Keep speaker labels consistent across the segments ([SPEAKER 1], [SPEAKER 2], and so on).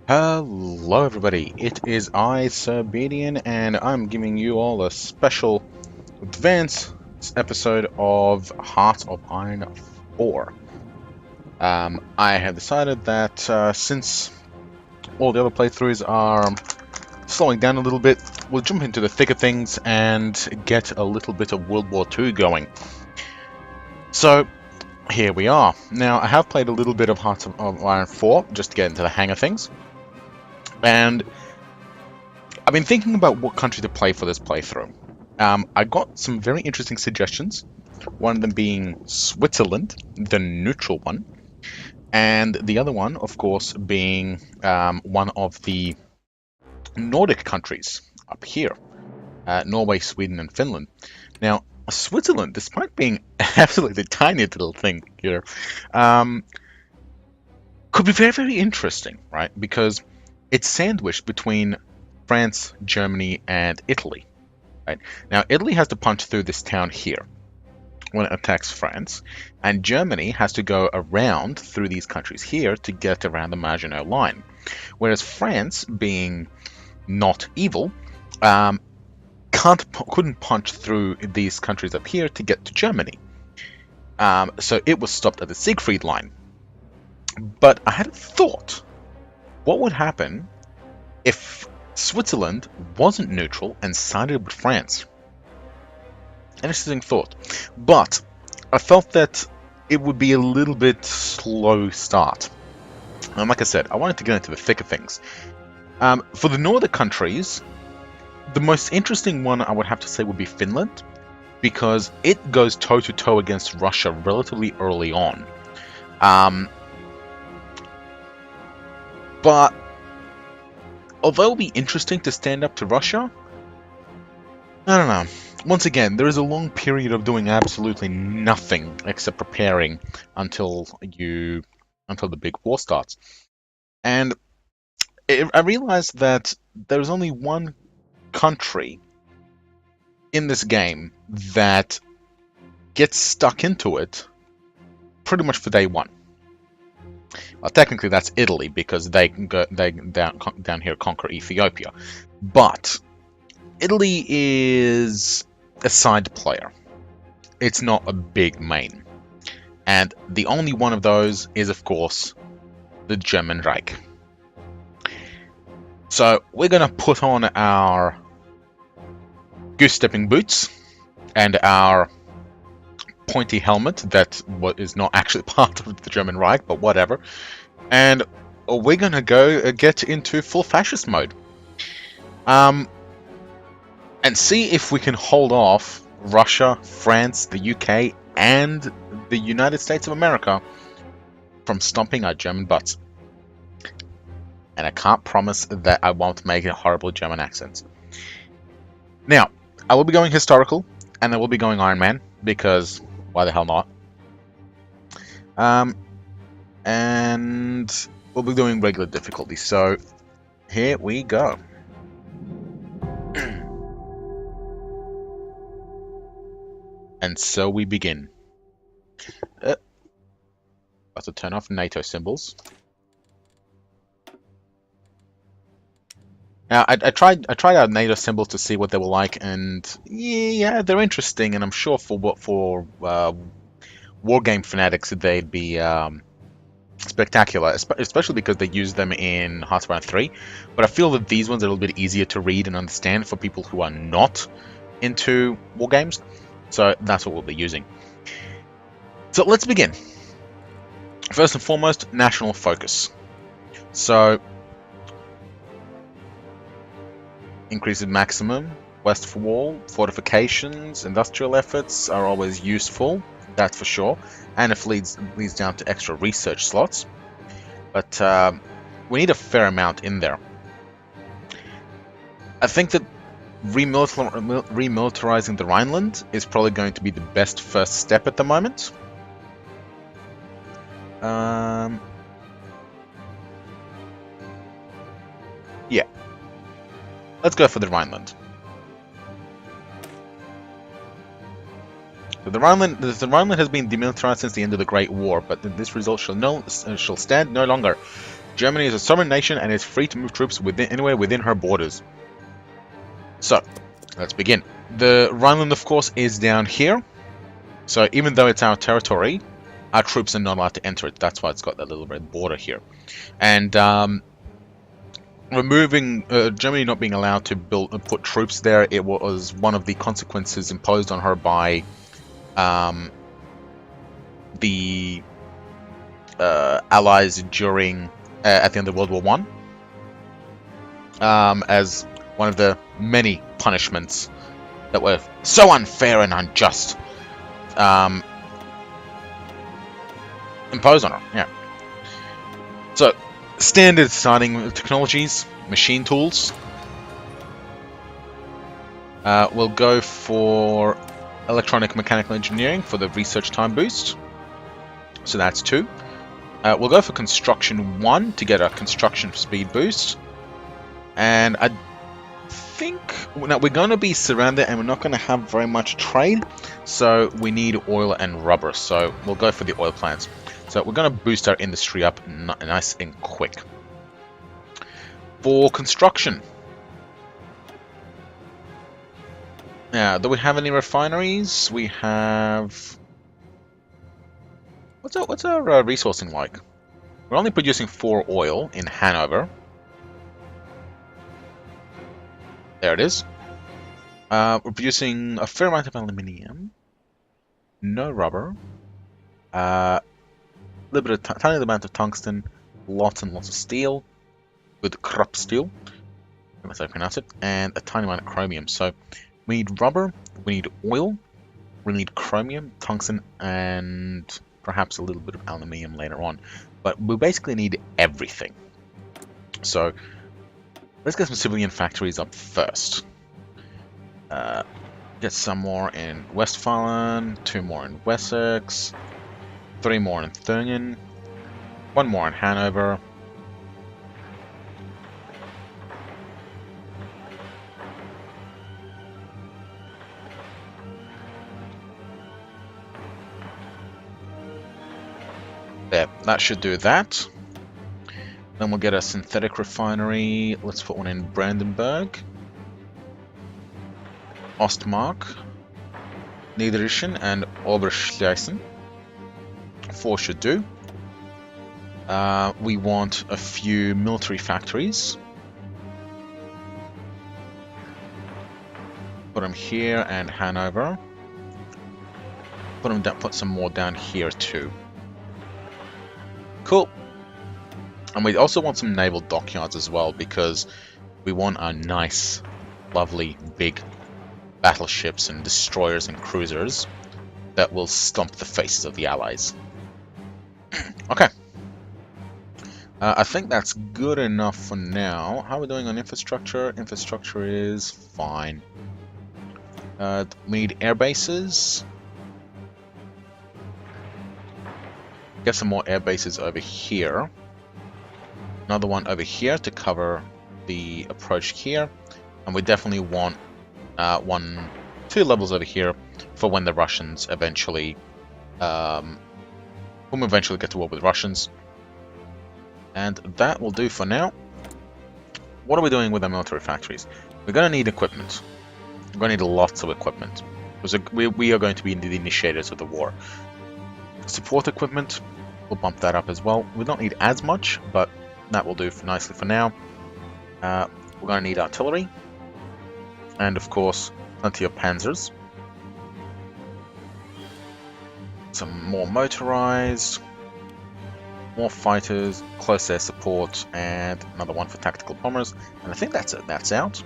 [SPEAKER 1] Hello everybody, it is I, Sir Bedian, and I'm giving you all a special advance episode of Heart of Iron 4. I have decided that since all the other playthroughs are slowing down a little bit, we'll jump into the thick of things and get a little bit of World War II going. So, here we are. Now, I have played a little bit of Heart of Iron 4, just to get into the hang of things. And I've been thinking about what country to play for this playthrough. I got some very interesting suggestions, one of them being Switzerland, the neutral one, and the other one, of course, being one of the Nordic countries up here, Norway, Sweden, and Finland. Now, Switzerland, despite being absolutely tiny little thing here, could be very, very interesting, right? Because it's sandwiched between France, Germany, and Italy. Right? Now, Italy has to punch through this town here when it attacks France, and Germany has to go around through these countries here to get around the Maginot Line. Whereas France, being not evil, couldn't punch through these countries up here to get to Germany. So it was stopped at the Siegfried Line. But I had a thought. What would happen if Switzerland wasn't neutral and sided with France? Interesting thought. But I felt that it would be a little bit slow start. And like I said, I wanted to get into the thick of things. For the northern countries, the most interesting one I would have to say would be Finland, because it goes toe-to-toe against Russia relatively early on. But although it will be interesting to stand up to Russia, I don't know. Once again, there is a long period of doing absolutely nothing except preparing until the big war starts. And I realized that there's only one country in this game that gets stuck into it pretty much for day one. Well, technically that's Italy, because they can go down here conquer Ethiopia. But Italy is a side player. It's not a big main. And the only one of those is, of course, the German Reich. So we're going to put on our goose-stepping boots and our pointy helmet that is not actually part of the German Reich, but whatever. And we're going to go get into full fascist mode. And see if we can hold off Russia, France, the UK, and the United States of America from stomping our German butts. And I can't promise that I won't make a horrible German accent. Now, I will be going historical, and I will be going Iron Man, because why the hell not? And we'll be doing regular difficulty, so here we go. And so we begin. About to turn off NATO symbols. Now, I tried out NATO symbols to see what they were like, and yeah, they're interesting, and I'm sure for wargame fanatics they'd be spectacular, especially because they use them in Heart of Iron 3. But I feel that these ones are a little bit easier to read and understand for people who are not into wargames. So that's what we'll be using. So let's begin. First and foremost, national focus. So increases maximum, west wall, fortifications, industrial efforts are always useful, that's for sure. And if leads down to extra research slots. But we need a fair amount in there. I think that remilitarizing the Rhineland is probably going to be the best first step at the moment. Yeah. Let's go for the Rhineland. So the Rhineland has been demilitarized since the end of the Great War, but this result shall stand no longer. Germany is a sovereign nation and is free to move troops anywhere within her borders. So, let's begin. The Rhineland, of course, is down here. So even though it's our territory, our troops are not allowed to enter it. That's why it's got that little red border here. And removing Germany not being allowed to put troops there, it was one of the consequences imposed on her by the Allies during at the end of World War One, as one of the many punishments that were so unfair and unjust imposed on her. Yeah. So, standard starting technologies, machine tools. We'll go for electronic mechanical engineering for the research time boost. So that's 2. We'll go for construction 1 to get a construction speed boost. And I think now we're going to be surrounded and we're not going to have very much trade. So we need oil and rubber. So we'll go for the oil plants. So we're going to boost our industry up nice and quick. For construction. Now, do we have any refineries? We have... What's our resourcing like? We're only producing 4 oil in Hanover. There it is. We're producing a fair amount of aluminium. No rubber. Tiny amount of tungsten. Lots and lots of steel. Good Krupp steel. That's how I pronounce it. And a tiny amount of chromium. So we need rubber. We need oil. We need chromium, tungsten, and perhaps a little bit of aluminium later on. But we basically need everything. So let's get some civilian factories up first. Get some more in Westfalen, 2 more in Wessex, 3 more in Thüringen, 1 more in Hanover. There, that should do that. Then we'll get a synthetic refinery. Let's put one in Brandenburg. Ostmark, Niederrhein, and Oberschlesien. 4 should do. We want a few military factories. Put them here and Hanover. Put some more down here too. Cool. And we also want some naval dockyards as well, because we want our nice, lovely, big battleships and destroyers and cruisers that will stomp the faces of the Allies. Okay. I think that's good enough for now. How are we doing on infrastructure? Infrastructure is fine. We need air bases. Get some more air bases over here. Another one over here to cover the approach here. And we definitely want 2 levels over here for when the Russians eventually, when we eventually get to war with Russians. And that will do for now. What are we doing with our military factories? We're going to need equipment. We're going to need lots of equipment. Because we are going to be the initiators of the war. Support equipment, we'll bump that up as well. We don't need as much, but that will do nicely for now. We're going to need artillery. And of course, plenty of panzers. Some more motorized. More fighters, close air support, and another one for tactical bombers. And I think that's it. That's out.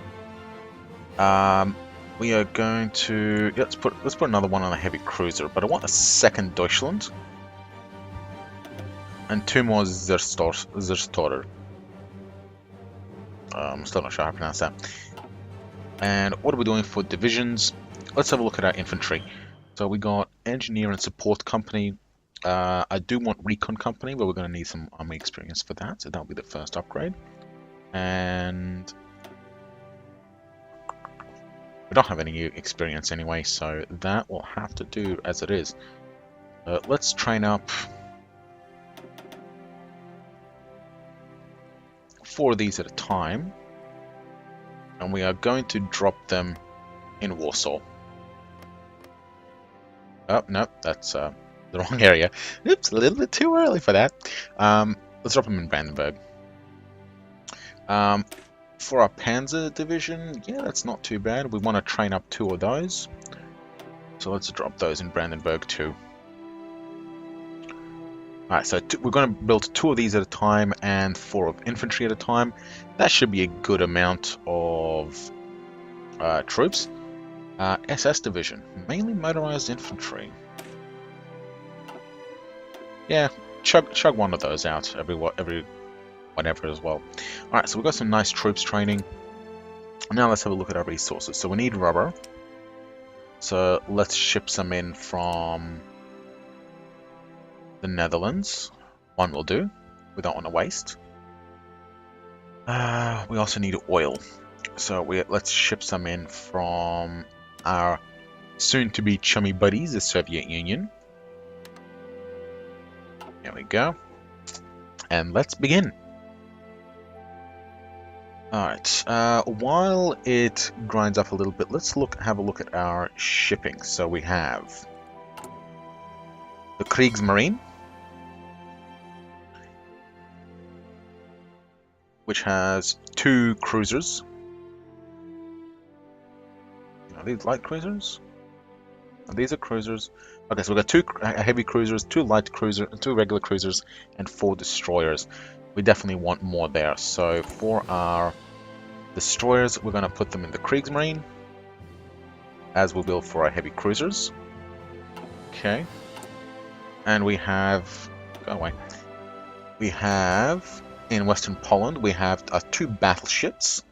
[SPEAKER 1] We are going to let's put another one on a heavy cruiser, but I want a second Deutschland and 2 more Zerstorer. I'm still not sure how to pronounce that. And what are we doing for divisions? Let's have a look at our infantry. So we got engineer and support company. I do want recon company, but we're going to need some army experience for that, so that'll be the first upgrade. And we don't have any experience anyway, so that will have to do as it is. Let's train up 4 of these at a time, and we are going to drop them in Warsaw. Oh, no, that's the wrong area. Oops, a little bit too early for that. Let's drop them in Brandenburg. For our Panzer division, yeah, that's not too bad. We want to train up 2 of those. So let's drop those in Brandenburg too. Alright, so we're going to build 2 of these at a time and 4 of infantry at a time. That should be a good amount of troops. SS division, mainly motorized infantry. Yeah, chug one of those out every whatever as well. Alright, so we've got some nice troops training. Now let's have a look at our resources. So we need rubber. So let's ship some in from the Netherlands. 1 will do. We don't want to waste. We also need oil. So let's ship some in from our soon-to-be chummy buddies, the Soviet Union. There we go. And let's begin. Alright, while it grinds up a little bit, let's have a look at our shipping. So we have the Kriegsmarine, which has 2 cruisers. Are these light cruisers? These are cruisers. Okay, so we've got 2 heavy cruisers, 2 light cruisers, 2 regular cruisers, and 4 destroyers. We definitely want more there. So for our destroyers, we're going to put them in the Kriegsmarine, as we will for our heavy cruisers. Okay. And we have... go away. We have, in Western Poland, we have 2 battleships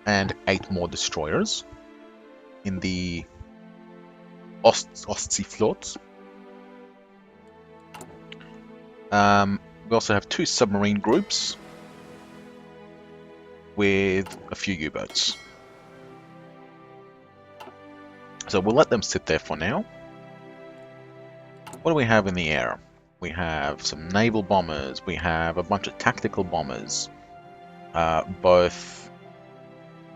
[SPEAKER 1] and 8 more destroyers in the Ostseeflotte. We also have 2 submarine groups with a few U-boats. So we'll let them sit there for now. What do we have in the air? We have some naval bombers. We have a bunch of tactical bombers. Both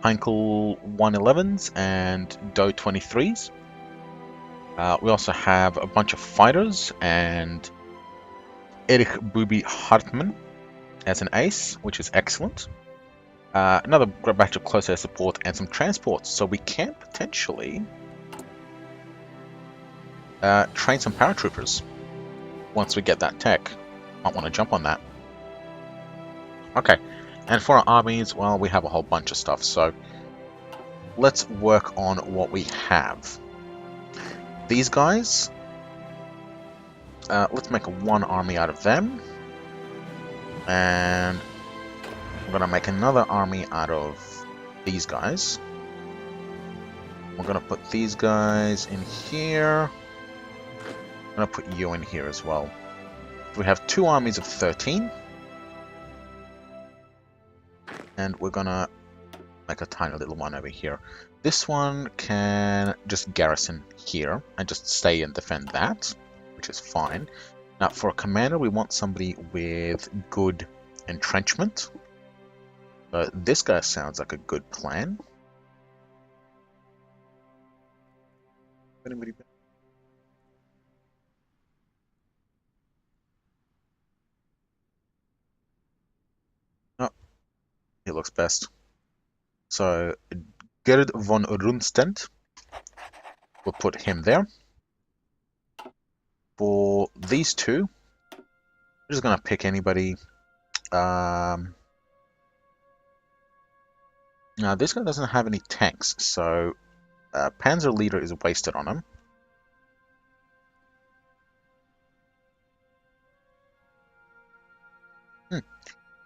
[SPEAKER 1] Heinkel 111s and Do 23s. We also have a bunch of fighters and Erich Booby Hartmann as an ace, which is excellent. Another batch of close air support and some transports, so we can potentially train some paratroopers once we get that tech. Might want to jump on that. Okay, and for our armies, well, we have a whole bunch of stuff, so let's work on what we have. These guys, let's make 1 army out of them, and we're going to make another army out of these guys. We're going to put these guys in here. I'm going to put you in here as well. We have 2 armies of 13. And we're going to make a tiny little one over here. This one can just garrison here and just stay and defend that, which is fine. Now for a commander, we want somebody with good entrenchment. This guy sounds like a good plan. Anybody? Oh, he looks best. So Gerd von Rundstedt, we'll put him there. For these 2, we're just gonna pick anybody. Now this guy doesn't have any tanks, so Panzer Leader is wasted on him.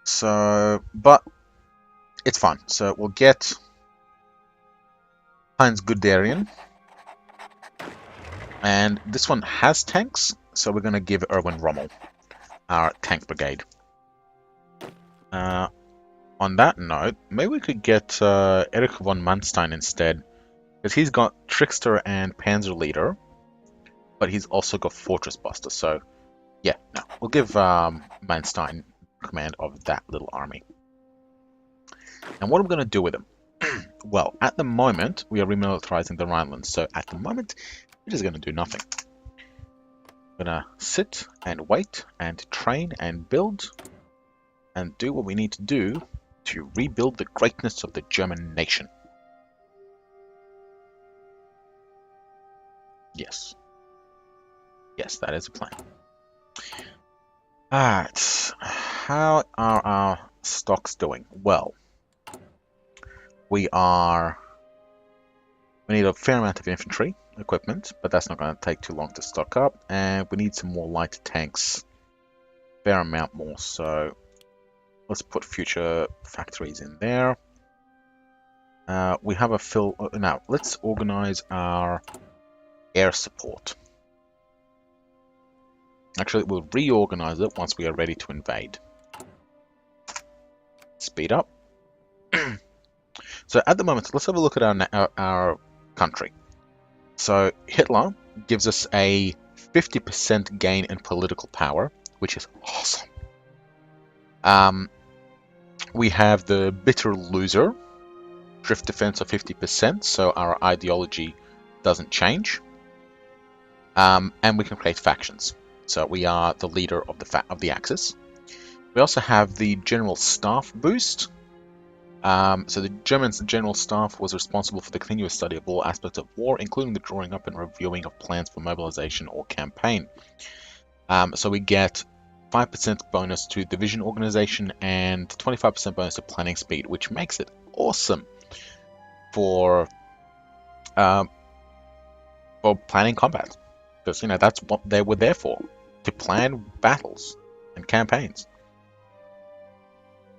[SPEAKER 1] So, but it's fine. So we'll get Heinz Guderian. And this one has tanks, so we're going to give Erwin Rommel our tank brigade. On that note, maybe we could get Erich von Manstein instead, because he's got Trickster and Panzer Leader, but he's also got Fortress Buster, so yeah, no, we'll give Manstein command of that little army. And what are we going to do with them? Well, at the moment, we are remilitarizing the Rhineland, so at the moment, it is going to do nothing. We're going to sit and wait and train and build and do what we need to do to rebuild the greatness of the German nation. Yes. Yes, that is a plan. Alright, how are our stocks doing? Well, we need a fair amount of infantry equipment, but that's not going to take too long to stock up, and we need some more light tanks, fair amount more, so let's put future factories in there. We have a now let's organize our air support. Actually, we'll reorganize it once we are ready to invade. Speed up. So at the moment, let's have a look at our country. So Hitler gives us a 50% gain in political power, which is awesome. We have the bitter loser, drift defense of 50%, so our ideology doesn't change. And we can create factions. So we are the leader of the Axis. We also have the General Staff boost. So the German General Staff was responsible for the continuous study of all aspects of war, including the drawing up and reviewing of plans for mobilization or campaign. So we get 5% bonus to division organization and 25% bonus to planning speed, which makes it awesome for planning combat. Because, that's what they were there for, to plan battles and campaigns.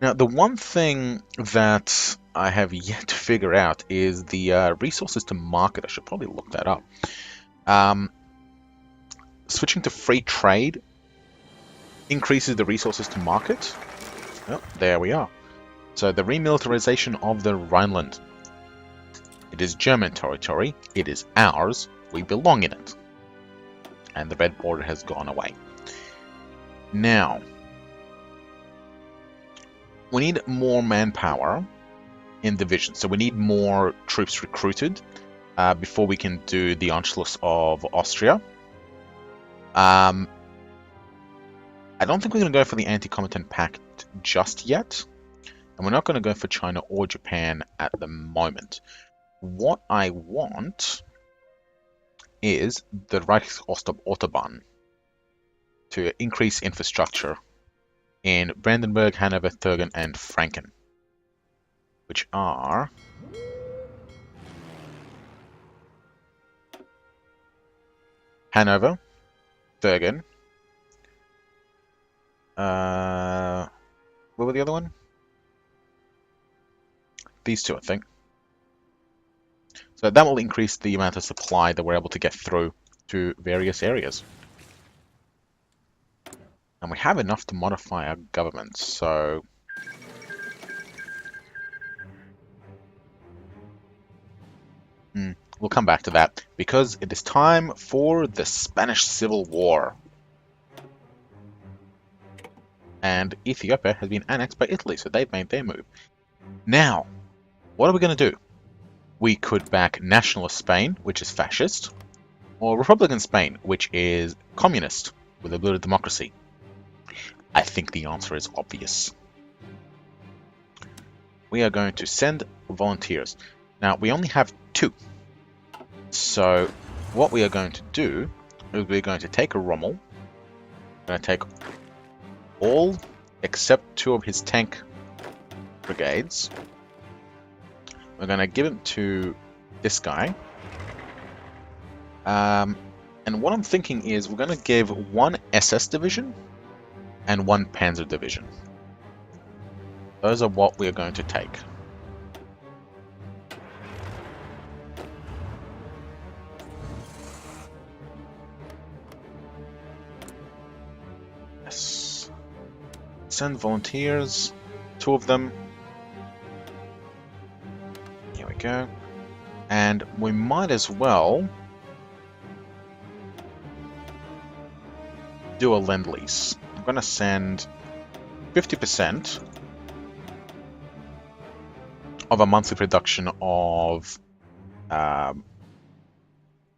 [SPEAKER 1] Now, the one thing that I have yet to figure out is the resources to market. I should probably look that up. Switching to free trade increases the resources to market. Oh, there we are. So the remilitarization of the Rhineland. It is German territory. It is ours. We belong in it. And the red border has gone away. Now, we need more manpower in divisions. So we need more troops recruited before we can do the Anschluss of Austria. I don't think we're going to go for the Anti-Comintern Pact just yet. And we're not going to go for China or Japan at the moment. What I want is the Reich Autobahn to increase infrastructure in Brandenburg, Hanover, Thurgen, and Franken, which are Hanover, Thurgen, what were the other one? These two, I think. So that will increase the amount of supply that we're able to get through to various areas. And we have enough to modify our government, so we'll come back to that, because it is time for the Spanish Civil War. And Ethiopia has been annexed by Italy, so they've made their move. Now, what are we going to do? We could back Nationalist Spain, which is fascist, or Republican Spain, which is communist, with a bit of democracy. I think the answer is obvious. We are going to send volunteers. Now, we only have 2. So, what we are going to do is we're going to take a Rommel. We're going to take all except 2 of his tank brigades. We're going to give him to this guy. And what I'm thinking is we're going to give 1 SS division and 1 Panzer division. Those are what we are going to take. Yes. Send volunteers, 2 of them. Here we go. And we might as well do a Lend-Lease. I'm going to send 50% of a monthly production of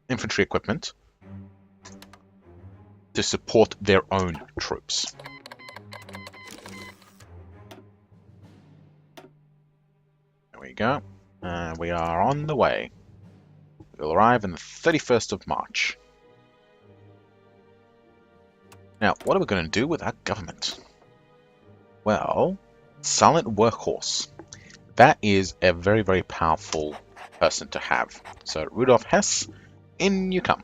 [SPEAKER 1] infantry equipment to support their own troops. There we go. We are on the way. We'll arrive on the 31st of March. Now, what are we going to do with our government? Well, Silent Workhorse. That is a very, very powerful person to have. So, Rudolf Hess, in you come.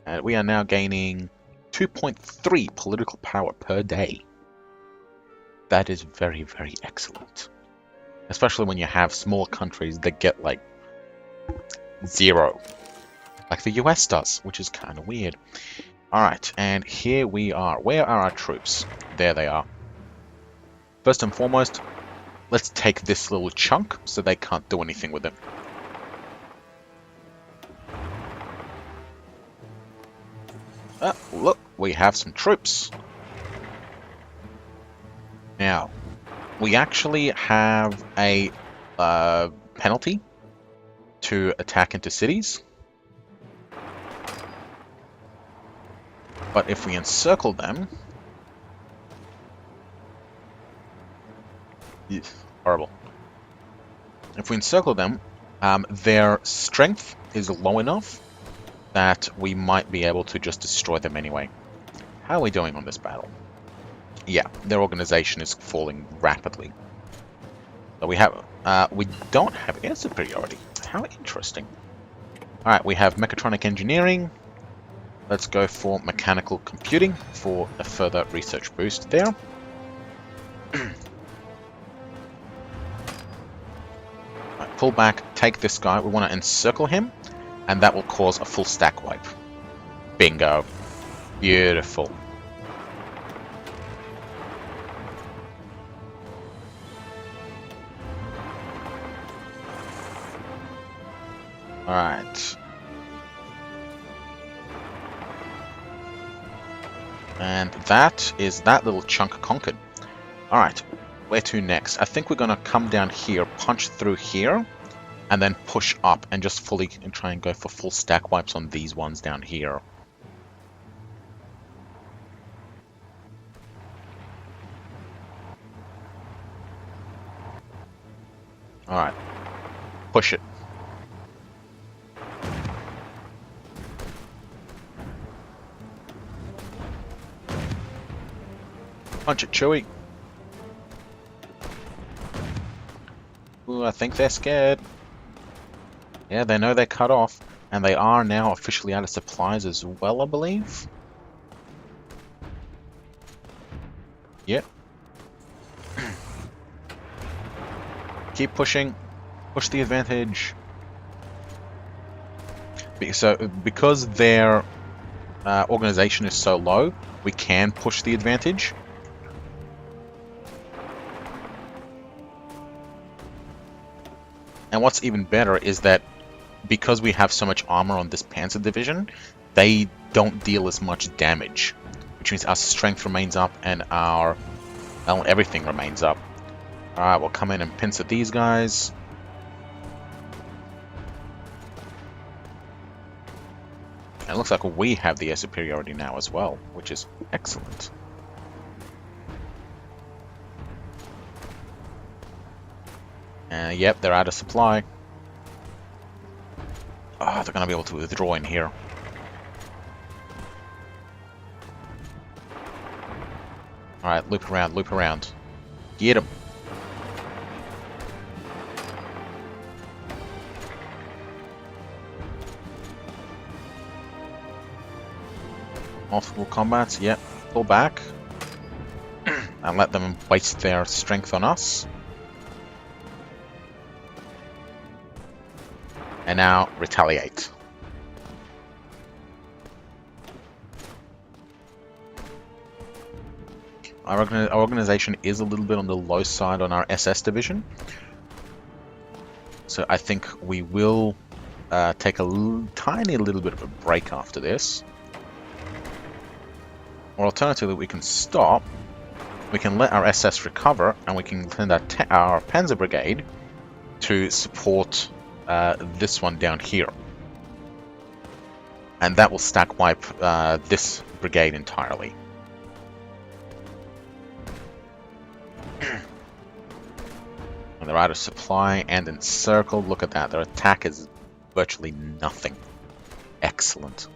[SPEAKER 1] And we are now gaining 2.3 political power per day. That is very, very excellent. Especially when you have small countries that get like 0. Like the US does, which is kind of weird. Alright, and here we are. Where are our troops? There they are. First and foremost, let's take this little chunk so they can't do anything with it. Look, we have some troops. Now, we actually have a penalty to attack into cities. But if we encircle them... horrible. If we encircle them, their strength is low enough that we might be able to just destroy them anyway. How are we doing on this battle? Yeah, their organization is falling rapidly. So we don't have air superiority. How interesting. Alright, we have mechatronic engineering. Let's go for mechanical computing for a further research boost there. Right, pull back, take this guy. We want to encircle him, and that will cause a full stack wipe. Bingo. Beautiful. Alright. And that is that little chunk conquered. Alright, where to next? I think we're going to come down here, punch through here, and then push up and just fully try and go for full stack wipes on these ones down here. Alright, push it. Punch it, Chewie. Ooh, I think they're scared. Yeah, they know they're cut off. And they are now officially out of supplies as well, I believe. Yep. Keep pushing. Push the advantage. So, because their organization is so low, we can push the advantage. And what's even better is that because we have so much armor on this Panzer division, they don't deal as much damage, which means our strength remains up and our everything remains up. Alright, we'll come in and pincer these guys. And it looks like we have the air superiority now as well, which is excellent. Yep, they're out of supply. Oh, they're going to be able to withdraw in here. Alright, loop around, loop around. Get him. Multiple combats, yep. Pull back. And let them waste their strength on us. And now retaliate. Our organization is a little bit on the low side on our SS division. So I think we will take a tiny little bit of a break after this. Or alternatively, we can stop. We can let our SS recover, and we can send our Panzer Brigade to support this one down here. And that will stack wipe this brigade entirely. And they're out of supply and encircled. Look at that. Their attack is virtually nothing. Excellent.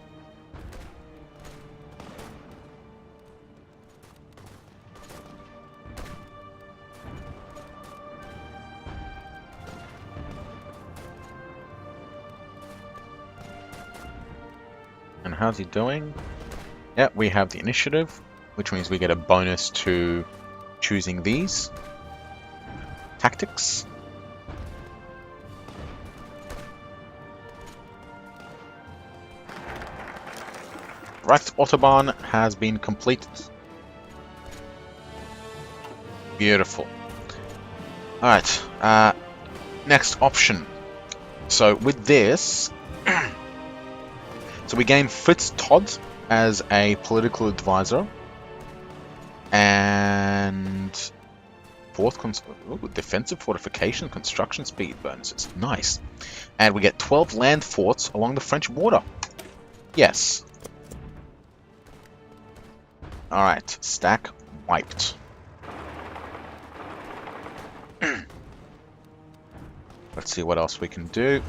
[SPEAKER 1] And how's he doing? Yeah, we have the initiative, which means we get a bonus to choosing these. Tactics. Reich Autobahn has been completed. Beautiful. Alright, next option. So with this, so we gain Fritz Todd as a political advisor, and defensive fortification construction speed bonuses. Nice. And we get 12 land forts along the French border. Yes. Alright, stack wiped. Let's see what else we can do.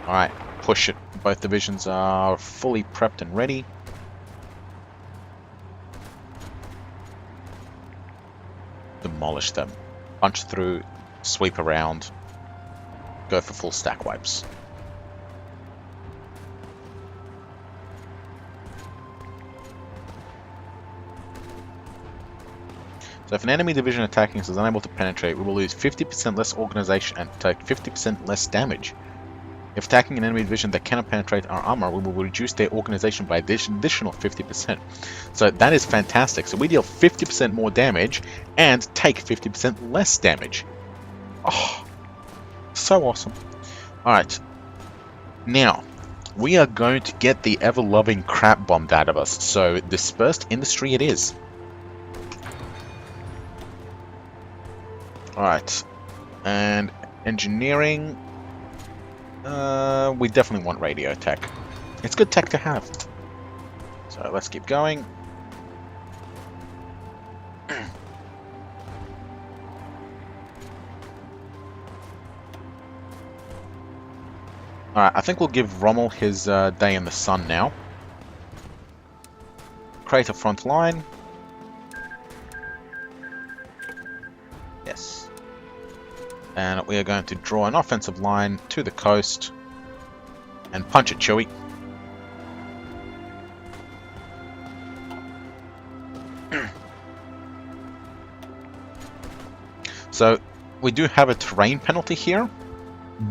[SPEAKER 1] Alright, push it. Both divisions are fully prepped and ready. Demolish them. Punch through, sweep around, go for full stack wipes. So if an enemy division attacking us is unable to penetrate, we will lose 50% less organization and take 50% less damage. If attacking an enemy division that cannot penetrate our armor, we will reduce their organization by additional 50%. So that is fantastic. So we deal 50% more damage and take 50% less damage. Oh, so awesome. Alright. Now, we are going to get the ever-loving crap bombed out of us. So dispersed industry it is. Alright. And engineering... we definitely want radio tech. It's good tech to have. So let's keep going. Alright, I think we'll give Rommel his day in the sun now. Create a front line. Yes. And we are going to draw an offensive line to the coast and punch it, Chewie. So we do have a terrain penalty here,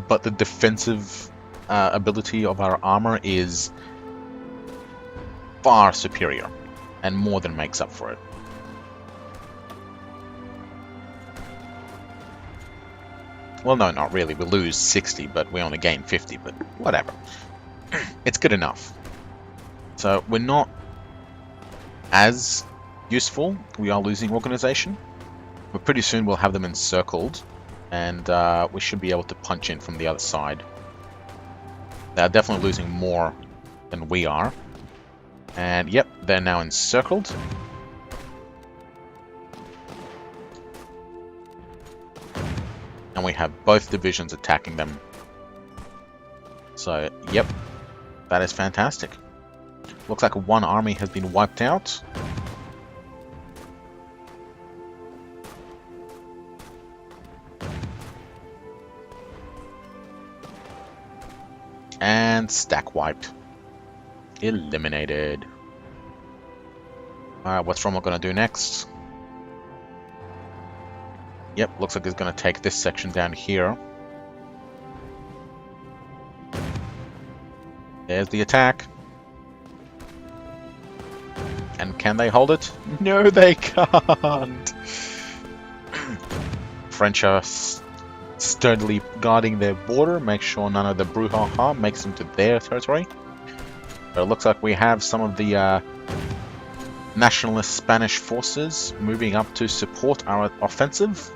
[SPEAKER 1] but the defensive ability of our armor is far superior and more than makes up for it. Well, no, not really. We lose 60, but we only gain 50, but whatever. It's good enough. So we're not as useful. We are losing organization. But pretty soon we'll have them encircled, and we should be able to punch in from the other side. They're definitely losing more than we are. And yep, they're now encircled. And we have both divisions attacking them. So, yep, that is fantastic. Looks like one army has been wiped out. And stack wiped. Eliminated. Alright, what's Rommel going to do next? Yep, looks like he's going to take this section down here. There's the attack. And can they hold it? No, they can't. French are sturdily guarding their border, make sure none of the brouhaha makes them to their territory. But it looks like we have some of the nationalist Spanish forces moving up to support our offensive.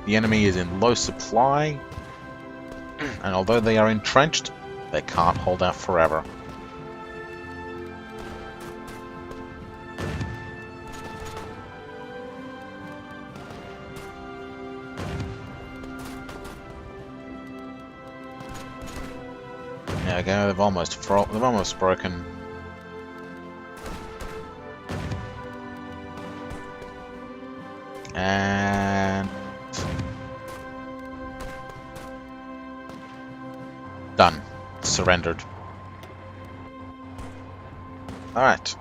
[SPEAKER 1] The enemy is in low supply, and although they are entrenched, they can't hold out forever. There we go, they've almost broken. And done. Surrendered. Alright.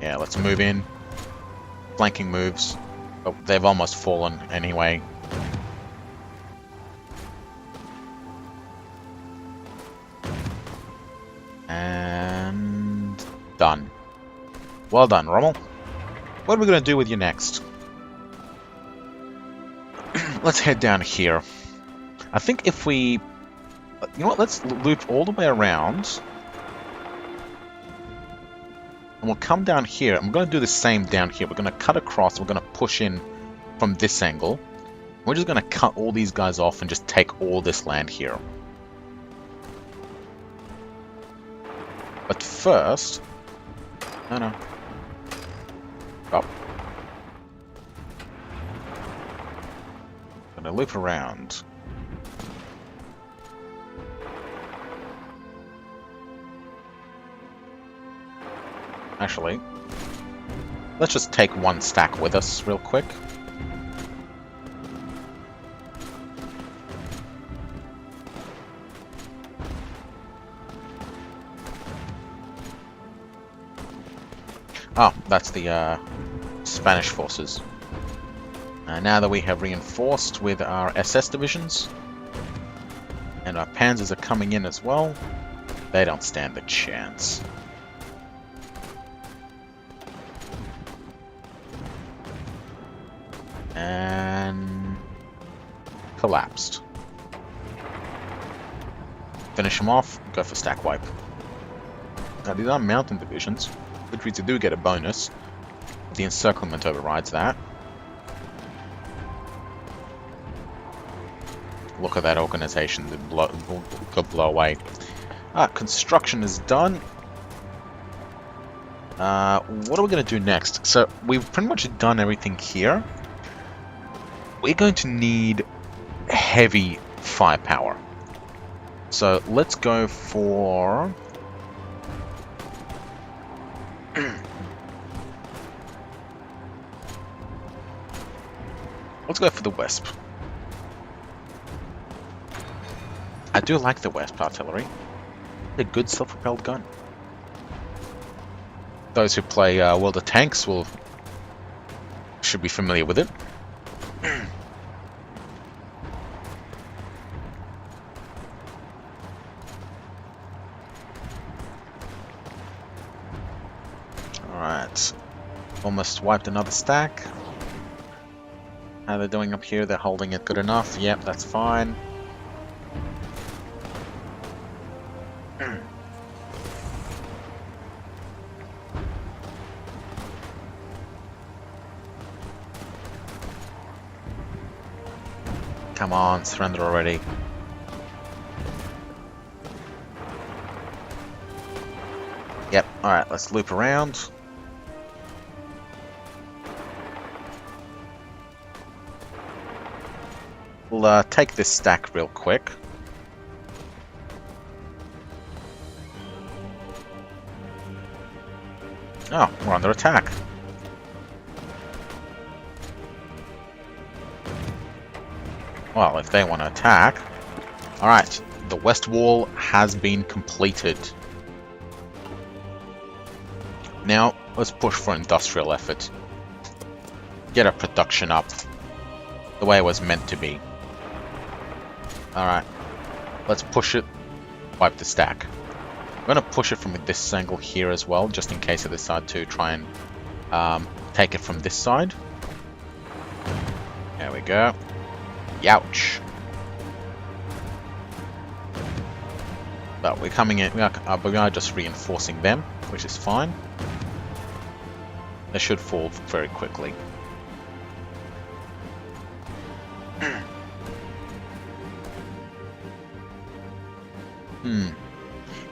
[SPEAKER 1] Yeah, let's move in. Flanking moves. Oh, they've almost fallen anyway. And done. Well done, Rommel. What are we going to do with you next? Let's head down here. I think if we... You know what, let's loop all the way around. And we'll come down here. And we're going to do the same down here. We're going to cut across. We're going to push in from this angle. We're just going to cut all these guys off and just take all this land here. But first... No. Up. Gonna loop around. Actually, let's just take one stack with us real quick. Oh, that's the Spanish forces. Now that we have reinforced with our SS divisions, and our panzers are coming in as well, they don't stand a chance. And collapsed. Finish them off, go for stack wipe. Now these are mountain divisions, which means you do get a bonus. The encirclement overrides that. Look at that organization that could blow away. Construction is done. What are we going to do next? So we've pretty much done everything here. We're going to need heavy firepower. So let's go for... Let's go for the Wesp. I do like the Wesp artillery. A good self-propelled gun. Those who play World of Tanks should be familiar with it. Alright. Almost wiped another stack. How they're doing up here? They're holding it good enough. Yep, that's fine. Come on, surrender already. Yep, alright, let's loop around. We'll take this stack real quick. Oh, we're under attack. Well, if they want to attack... Alright, the west wall has been completed. Now, let's push for industrial effort. Get our production up the way it was meant to be. Alright, let's push it, wipe the stack. I'm going to push it from this angle here as well, just in case I decide to try and take it from this side. There we go. Youch. But we're coming in, we are just reinforcing them, which is fine. They should fall very quickly.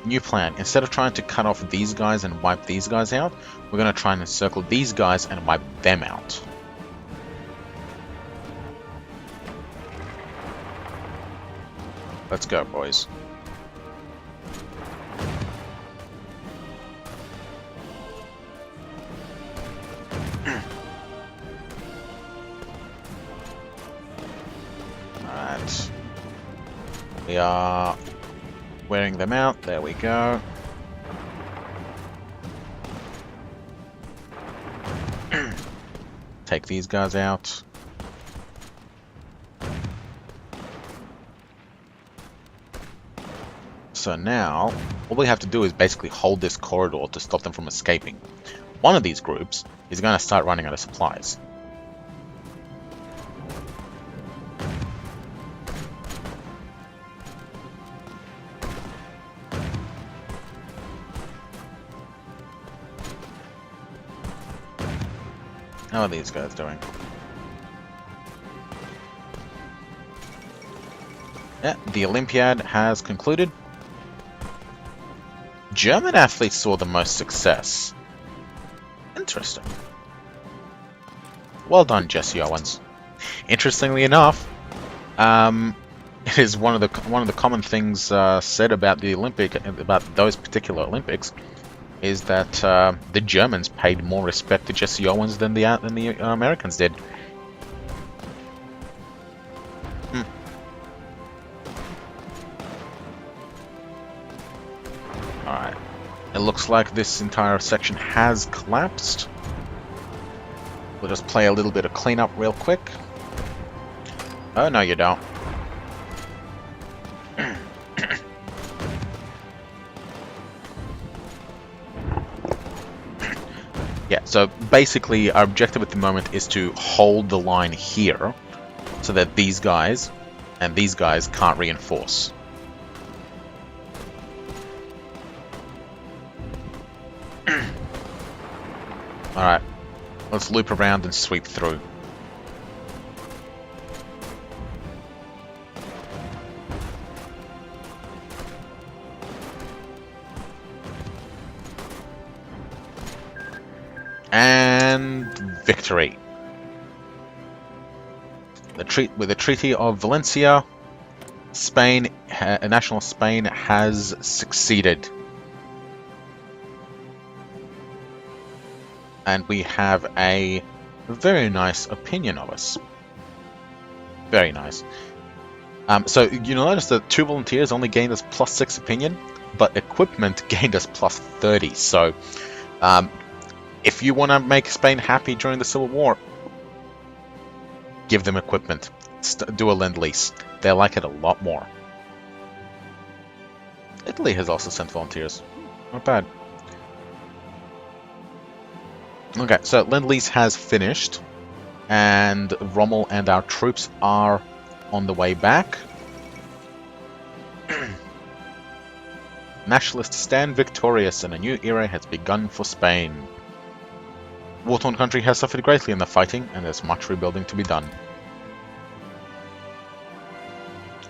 [SPEAKER 1] New plan. Instead of trying to cut off these guys and wipe these guys out, we're going to try and encircle these guys and wipe them out. Let's go, boys. Alright. We are wearing them out. There we go. Take these guys out. So now, all we have to do is basically hold this corridor to stop them from escaping. One of these groups is going to start running out of supplies. How are these guys doing? Yeah, the Olympiad has concluded. German athletes saw the most success. Interesting. Well done, Jesse Owens. Interestingly enough, it is one of the common things said about those particular Olympics, is that the Germans paid more respect to Jesse Owens than the Americans did. Alright. It looks like this entire section has collapsed. We'll just play a little bit of cleanup real quick. Oh, no you don't. Yeah, so basically our objective at the moment is to hold the line here so that these guys and these guys can't reinforce. Alright, let's loop around and sweep through. And victory. With the Treaty of Valencia, national Spain has succeeded. And we have a very nice opinion of us. Very nice. So you notice that 2 volunteers only gained us +6 opinion, but equipment gained us +30. So if you want to make Spain happy during the Civil War, give them equipment. Do a lend-lease. They like it a lot more. Italy has also sent volunteers. Not bad. Okay, so Lend-Lease has finished, and Rommel and our troops are on the way back. Nationalists stand victorious, and a new era has begun for Spain. War-torn country has suffered greatly in the fighting, and there's much rebuilding to be done.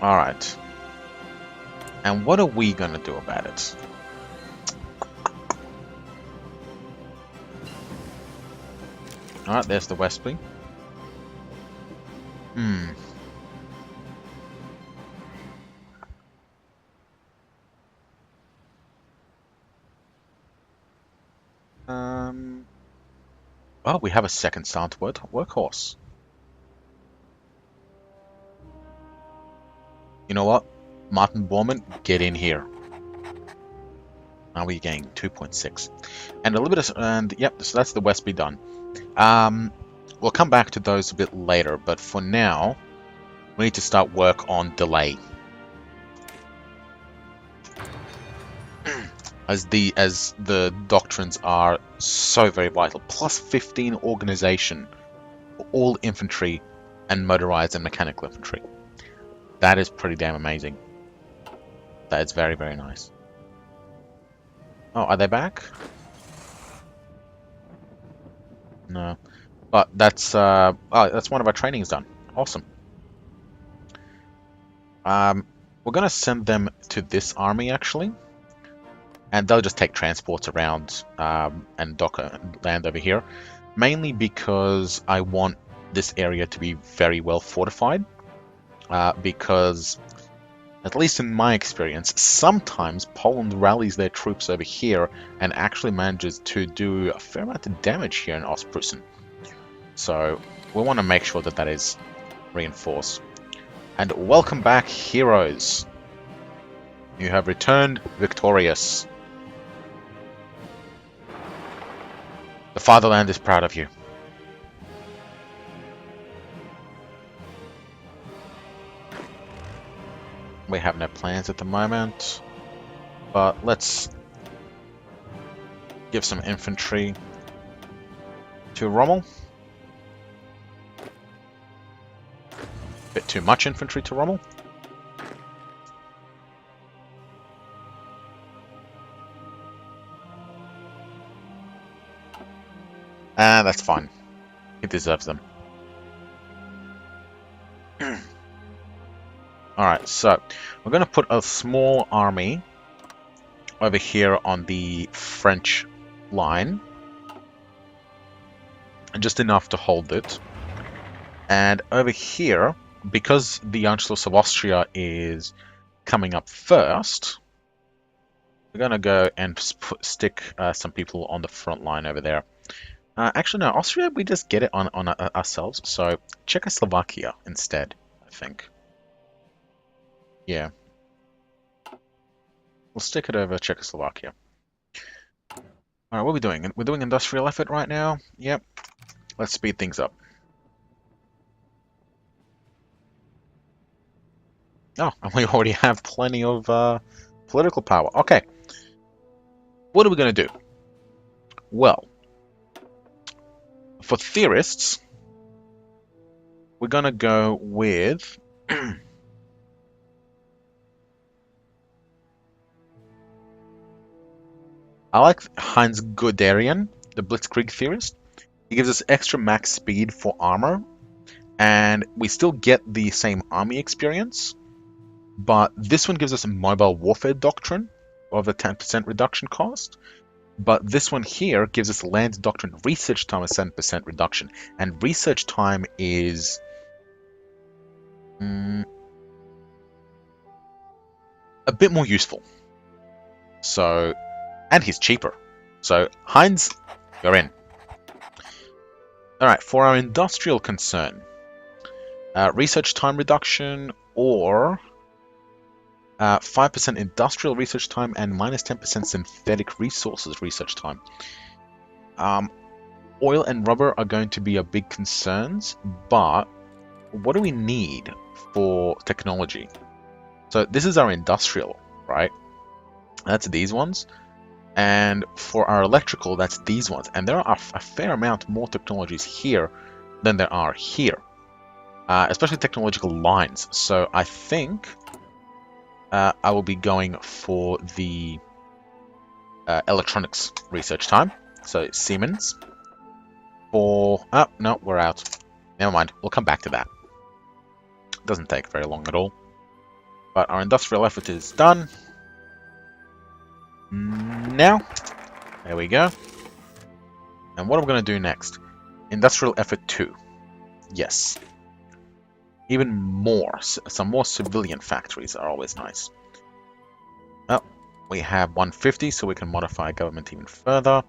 [SPEAKER 1] Alright. And what are we going to do about it? Alright, there's the Westby. Oh, we have a second silent workhorse. You know what? Martin Bormann, get in here. Now we're getting 2.6. And a little bit of... And, yep, so that's the Westby done. We'll come back to those a bit later, but for now, we need to start work on delay. As the doctrines are so very vital. +15 organization for all infantry and motorized and mechanical infantry. That is pretty damn amazing. That is very, very nice. Oh, are they back? No. But that's one of our trainings done. Awesome. We're going to send them to this army, actually. And they'll just take transports around and dock and land over here. Mainly because I want this area to be very well fortified. Because, at least in my experience, sometimes Poland rallies their troops over here and actually manages to do a fair amount of damage here in Ostpreußen. So we want to make sure that that is reinforced. And welcome back, heroes. You have returned victorious. The fatherland is proud of you. We have no plans at the moment, but let's give some infantry to Rommel. Bit too much infantry to Rommel. That's fine. He deserves them. Alright, so we're going to put a small army over here on the French line. Just enough to hold it. And over here, because the Anschluss of Austria is coming up first, we're going to go and stick some people on the front line over there. Actually, no, Austria, we just get it on ourselves. So Czechoslovakia instead, I think. Yeah. We'll stick it over Czechoslovakia. Alright, what are we doing? We're doing industrial effort right now? Yep. Let's speed things up. Oh, and we already have plenty of political power. Okay. What are we going to do? Well, for theorists, we're going to go with... I like Heinz Guderian, the Blitzkrieg theorist. He gives us extra max speed for armor, and we still get the same army experience, but this one gives us a mobile warfare doctrine of a 10% reduction cost, but this one here gives us land doctrine research time a 7% reduction, and research time is a bit more useful. So, and he's cheaper. So, Heinz, you're in. Alright, for our industrial concern, research time reduction or 5% industrial research time and minus 10% synthetic resources research time. Oil and rubber are going to be our big concerns, but what do we need for technology? So this is our industrial, right? That's these ones. And for our electrical, that's these ones. And there are a fair amount more technologies here than there are here. Especially technological lines. So I think I will be going for the electronics research time. So Siemens. For... Oh, no, we're out. Never mind. We'll come back to that. Doesn't take very long at all. But our industrial effort is done. Now, there we go. And what am I going to do next? Industrial effort 2. Yes. Even more. Some more civilian factories are always nice. Oh, we have 150, so we can modify government even further.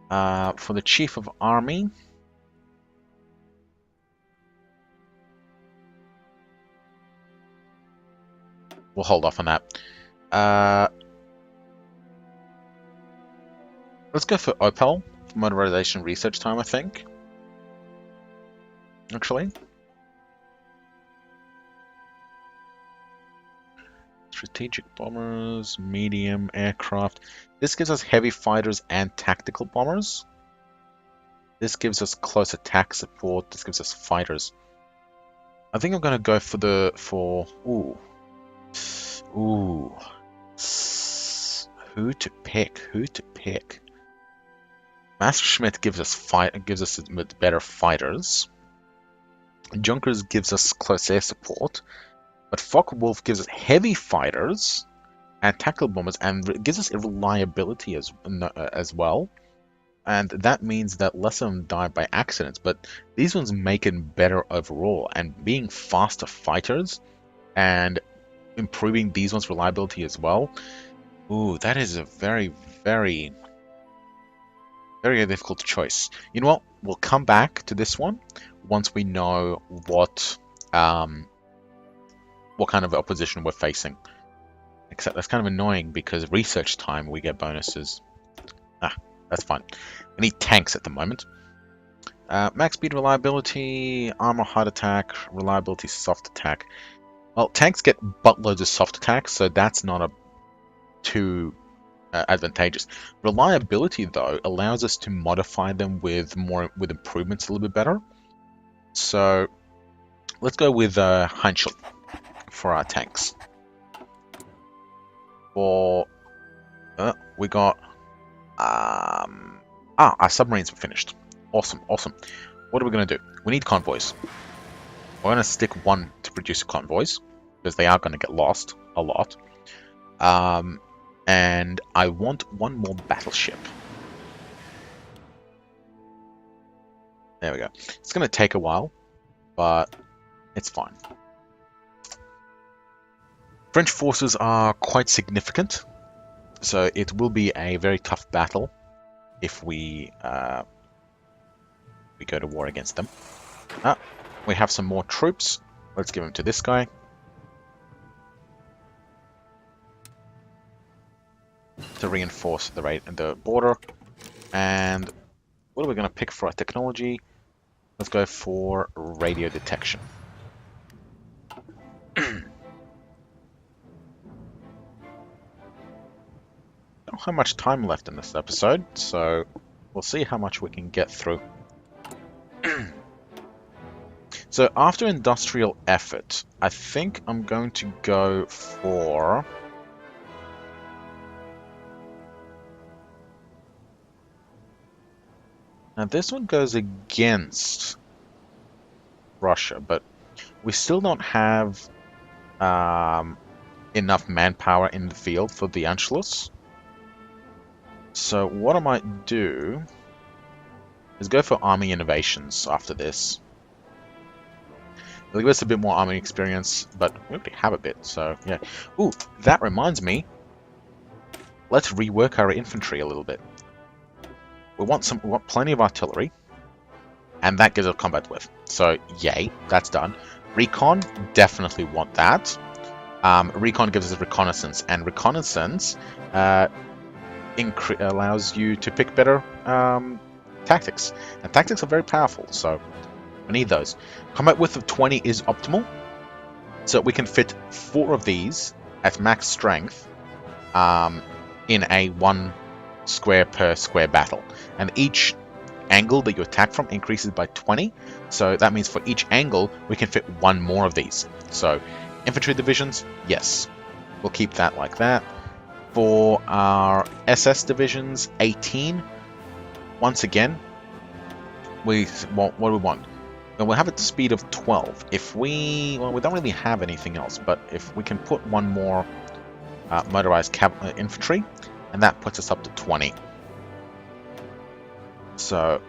[SPEAKER 1] For the Chief of Army... We'll hold off on that. Let's go for Opel, for motorization research time, I think. Actually. Strategic bombers, medium aircraft. This gives us heavy fighters and tactical bombers. This gives us close attack support. This gives us fighters. I think I'm gonna go for the ooh. Who to pick? Who to pick? Messerschmitt gives us better fighters. Junkers gives us close air support. But Focke-Wulf gives us heavy fighters and tactical bombers, and gives us a reliability as well. And that means that less of them die by accidents, but these ones make it better overall. And being faster fighters and improving these ones' reliability as well. Ooh, that is a very, very, very difficult choice. You know what? We'll come back to this one once we know what kind of opposition we're facing. Except that's kind of annoying because research time we get bonuses. Ah, that's fine. We need tanks at the moment. Max speed, reliability, armor, hard attack, reliability, soft attack. Well, tanks get buttloads of soft attacks, so that's not too advantageous. Reliability, though, allows us to modify them with improvements a little bit better. So let's go with Heinschel for our tanks. For we got our submarines were finished. Awesome. What are we going to do? We need convoys. We're going to stick one to produce convoys because they are going to get lost a lot. And I want one more battleship. There we go. It's going to take a while, but it's fine. French forces are quite significant, so it will be a very tough battle if we go to war against them. We have some more troops. Let's give them to this guy. To reinforce the border. And what are we going to pick for our technology? Let's go for radio detection. Don't have much time left in this episode, so we'll see how much we can get through. So after industrial effort, I think I'm going to go for... Now this one goes against Russia, but we still don't have enough manpower in the field for the Anschluss. So what I might do is go for army innovations after this. It'll give us a bit more army experience, but we already have a bit, so yeah. Ooh, that reminds me. Let's rework our infantry a little bit. We want plenty of artillery, and that gives us combat width. So yay, that's done. Recon, definitely want that. Recon gives us reconnaissance, and reconnaissance allows you to pick better tactics, and tactics are very powerful, so we need those. Combat width of 20 is optimal, so we can fit 4 of these at max strength in a 1 square per square battle, and each angle that you attack from increases by 20, so that means for each angle we can fit 1 more of these. So infantry divisions, yes, we'll keep that like that. For our SS divisions, 18. Once again, we want, what do we want? Well, we'll have it to speed of 12. If we don't really have anything else, but if we can put 1 more motorized infantry, and that puts us up to 20. So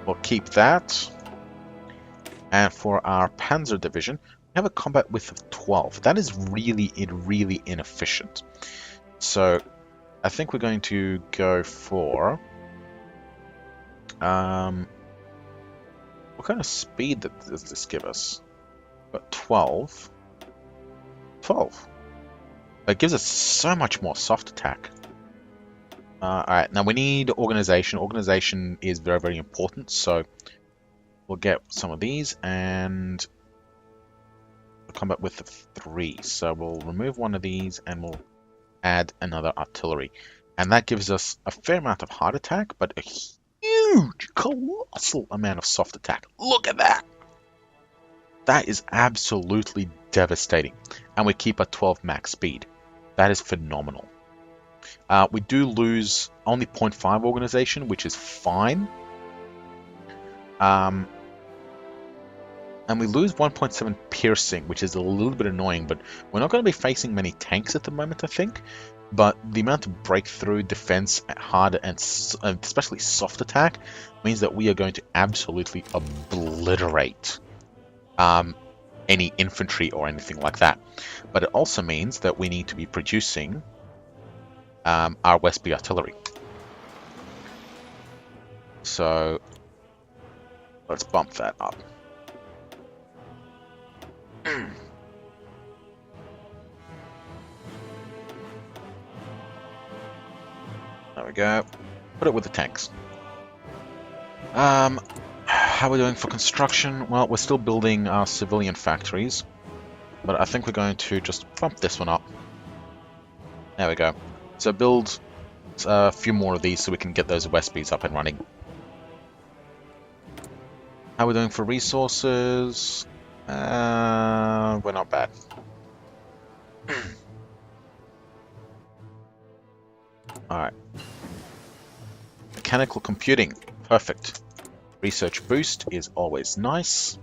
[SPEAKER 1] we'll keep that. And for our Panzer division, we have a combat width of 12. That is really inefficient. So I think we're going to go for what kind of speed does this give us? But 12. It gives us so much more soft attack. Alright, now we need organization. Organization is very important, so we'll get some of these, and a combat width of 3. So we'll remove one of these, and we'll add another artillery. And that gives us a fair amount of hard attack, but a huge, colossal amount of soft attack. Look at that! That is absolutely devastating. And we keep a 12 max speed. That is phenomenal. We do lose only 0.5 organization, which is fine. And we lose 1.7 piercing, which is a little bit annoying, but we're not going to be facing many tanks at the moment, I think. But the amount of breakthrough, defense, hard, and especially soft attack means that we are going to absolutely obliterate any infantry or anything like that. But it also means that we need to be producing our Westby artillery. So let's bump that up. There we go. Put it with the tanks. How are we doing for construction? Well, we're still building our civilian factories, but I think we're going to just bump this one up. There we go. So build a few more of these so we can get those Westbys up and running. How are we doing for resources? We're not bad. Alright. Mechanical computing. Perfect. Research boost is always nice.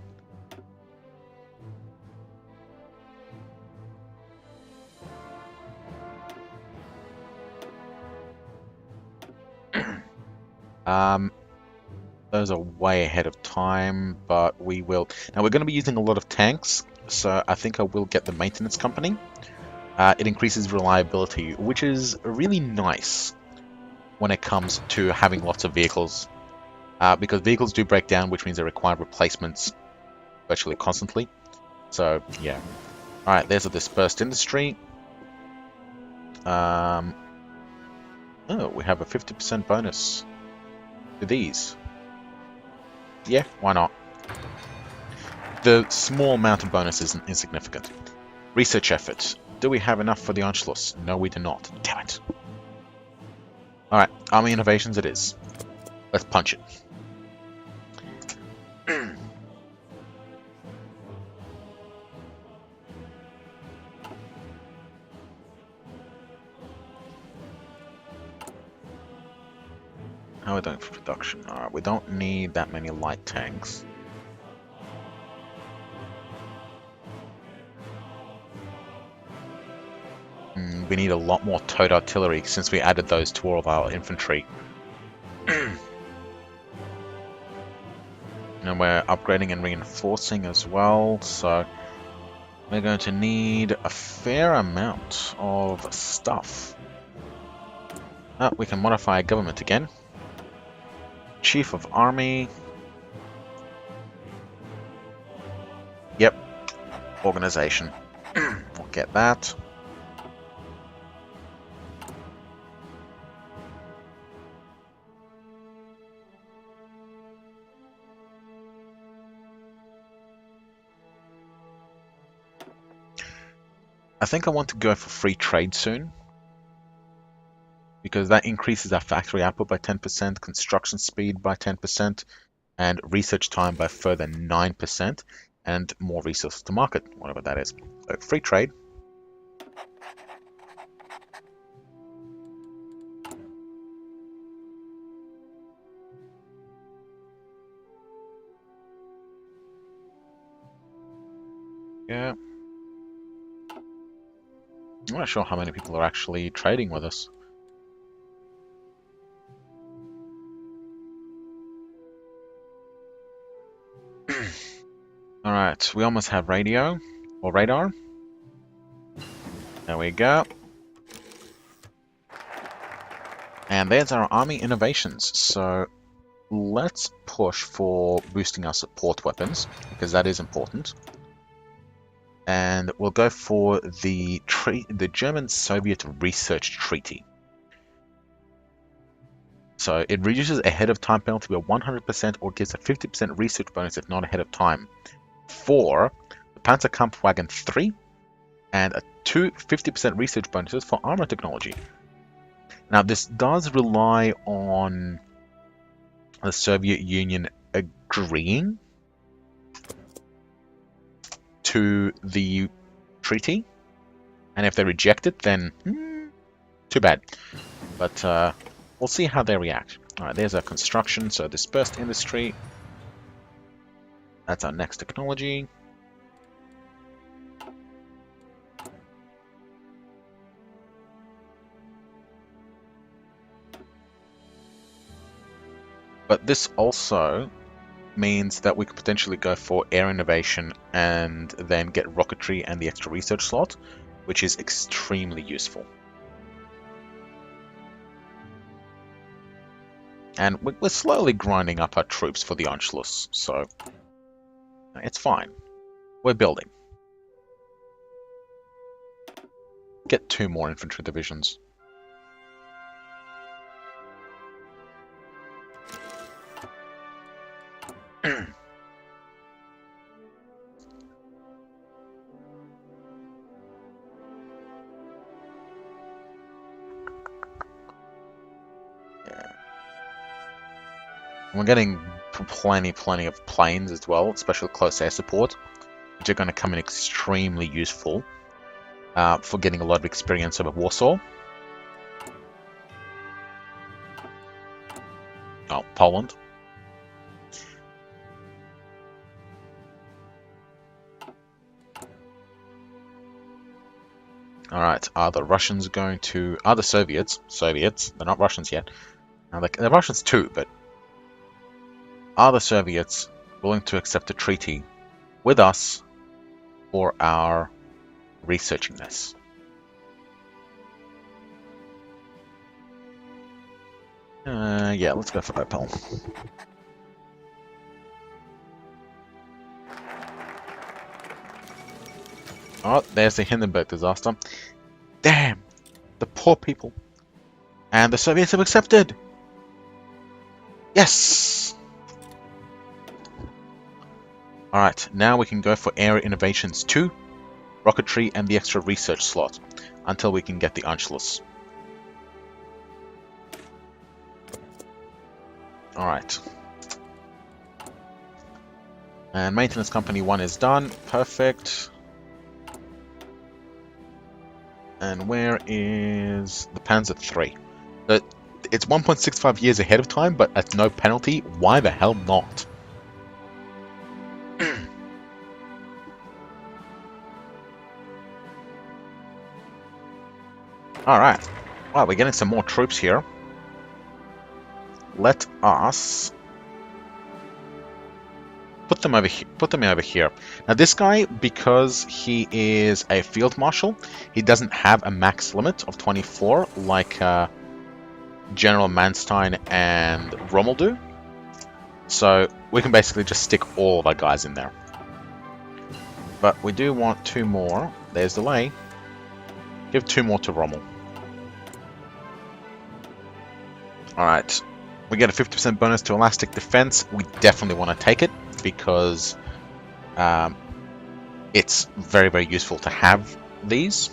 [SPEAKER 1] Those are way ahead of time, but we will... Now, we're going to be using a lot of tanks, so I think I will get the maintenance company. It increases reliability, which is really nice when it comes to having lots of vehicles. Because vehicles do break down, which means they require replacements virtually constantly. So, yeah. Alright, there's a dispersed industry. Oh, we have a 50% bonus to these. Yeah, why not? The small amount of bonus isn't insignificant. Research efforts. Do we have enough for the Anschluss? No, we do not. Damn it. Alright, army innovations it is. Let's punch it. How are we doing for production? Alright, we don't need that many light tanks. We need a lot more towed artillery since we added those to all of our infantry. And we're upgrading and reinforcing as well, so we're going to need a fair amount of stuff. Oh, we can modify government again. Chief of Army. Yep. Organization. We'll get that. I think I want to go for free trade soon, because that increases our factory output by 10%, construction speed by 10%, and research time by further 9%, and more resources to market, whatever that is. So free trade. Yeah. I'm not sure how many people are actually trading with us. Alright, we almost have radio, or radar. There we go. And there's our army innovations. So let's push for boosting our support weapons, because that is important. And we'll go for the German-Soviet Research Treaty. So it reduces a head of time penalty by 100% or gives a 50% research bonus if not ahead of time for the Panzerkampfwagen 3 and two 50% research bonuses for armor technology. Now this does rely on the Soviet Union agreeing to the treaty, and if they reject it, then too bad. But we'll see how they react. Alright, there's our construction, so dispersed industry. That's our next technology. But this also means that we could potentially go for air innovation and then get rocketry and the extra research slot, which is extremely useful. And we're slowly grinding up our troops for the Anschluss, so it's fine. We're building. Get 2 more infantry divisions. We're getting plenty of planes as well, especially close air support, which are going to come in extremely useful for getting a lot of experience over Warsaw. Oh, Poland. Alright, are the Russians going to... Are the Soviets? They're not Russians yet. Now, they're Russians too, but... Are the Soviets willing to accept a treaty with us for our researching this? Yeah, let's go for Ep1. Oh, there's the Hindenburg disaster. Damn! The poor people. And the Soviets have accepted! Yes! Alright, now we can go for Air Innovations 2, Rocketry, and the extra research slot, until we can get the Anschluss. Alright. And Maintenance Company 1 is done. Perfect. And where is the Panzer III? It's 1.65 years ahead of time, but at no penalty. Why the hell not? Alright. Wow, we're getting some more troops here. Let us put them over here. Now this guy, because he is a field marshal, he doesn't have a max limit of 24 like General Manstein and Rommel do. So we can basically just stick all of our guys in there. But we do want 2 more. There's delay. Give 2 more to Rommel. Alright. We get a 50% bonus to Elastic Defense. We definitely want to take it because it's very useful to have these.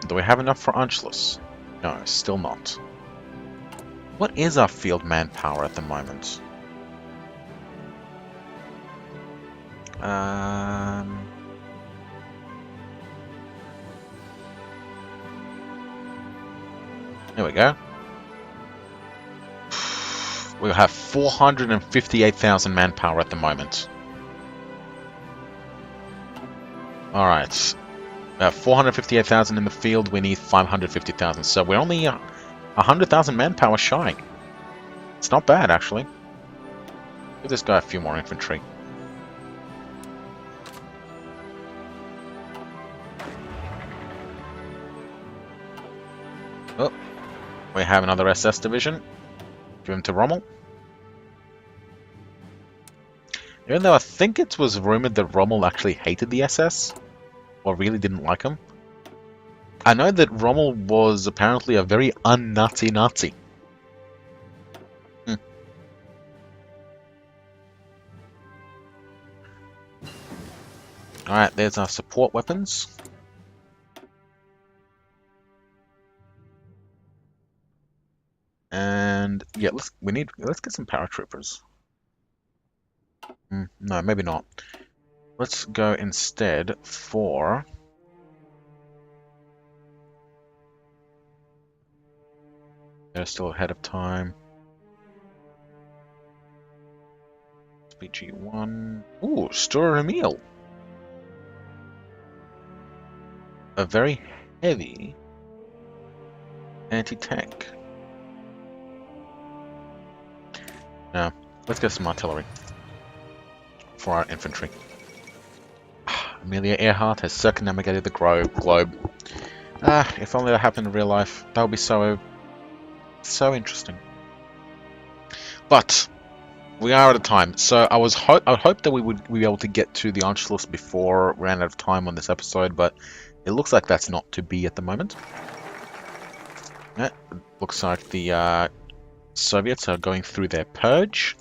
[SPEAKER 1] Do we have enough for Anschluss? No, still not. What is our field manpower at the moment? There we go. We have 458,000 manpower at the moment. Alright. 458,000 in the field, we need 550,000. So we're only 100,000 manpower shy. It's not bad, actually. Give this guy a few more infantry. Oh, we have another SS division. Give him to Rommel. Even though I think it was rumored that Rommel actually hated the SS, or really didn't like him. I know that Rommel was apparently a very un-Nazi Nazi. Alright, there's our support weapons. And yeah, let's get some paratroopers. No, maybe not. Let's go instead for they're still ahead of time. RPG1. Ooh, store a meal. A very heavy anti-tank. Now, let's get some artillery for our infantry. Amelia Earhart has circumnavigated the globe. If only that happened in real life, that would be so interesting. But we are out of time, so I would hope that we would be able to get to the Anschluss before we ran out of time on this episode, but it looks like that's not to be at the moment. Yeah, it looks like the Soviets are going through their purge,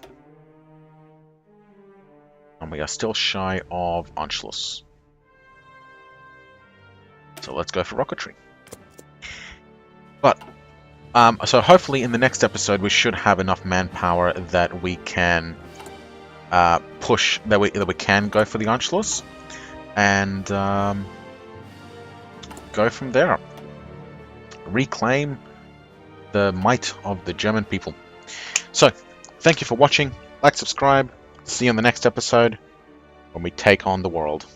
[SPEAKER 1] and we are still shy of Anschluss. So let's go for rocketry. But so hopefully in the next episode we should have enough manpower that we can push, that we can go for the Anschluss and go from there. Reclaim the might of the German people. So thank you for watching. Like, subscribe. See you on the next episode when we take on the world.